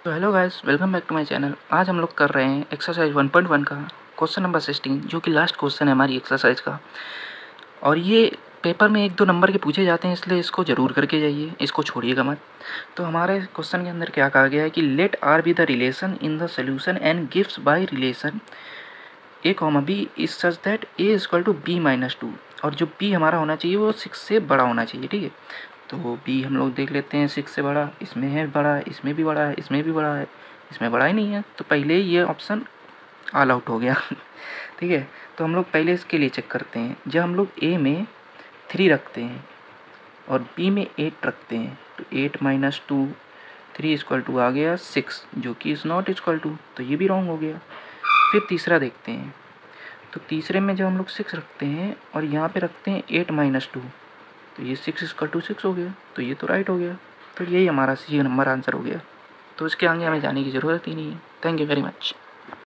तो hello guys, welcome back to my channel. आज हम लोग कर रहे हैं एक्सरसाइज 1.1 का क्वेश्चन नंबर 16, जो कि लास्ट क्वेश्चन है हमारी एक्सरसाइज का। और ये पेपर में 1-2 नंबर के पूछे जाते हैं, इसलिए इसको ज़रूर करके जाइए, इसको छोड़िएगा मत। तो हमारे क्वेश्चन के अंदर क्या कहा गया है कि let R be the relation in the solution and gives by relation A comma B is such that A equal to B minus 2। और जो बी हमारा होना चाहिए वो 6 से बड़ा होना चाहिए, ठीक है। तो बी हम लोग देख लेते हैं, 6 से बड़ा, इसमें है बड़ा, इसमें भी बड़ा है, इसमें भी बड़ा है, इसमें बड़ा ही नहीं है, तो पहले ये ऑप्शन ऑल आउट हो गया। ठीक है। तो हम लोग पहले इसके लिए चेक करते हैं। जब हम लोग ए में 3 रखते हैं और बी में 8 रखते हैं, तो 8 माइनस 2, 3 इक्वल टू आ गया 6, जो कि इज़ नॉट इक्वल टू, तो ये भी रॉन्ग हो गया। फिर तीसरा देखते हैं, तो तीसरे में जब हम लोग 6 रखते हैं और यहाँ पे रखते हैं 8 माइनस 2, तो ये 6 इक्वल टू 6 हो गया, तो ये तो राइट हो गया। तो यही हमारा सी नंबर आंसर हो गया। तो इसके आगे हमें जाने की ज़रूरत ही नहीं है। Thank you very much.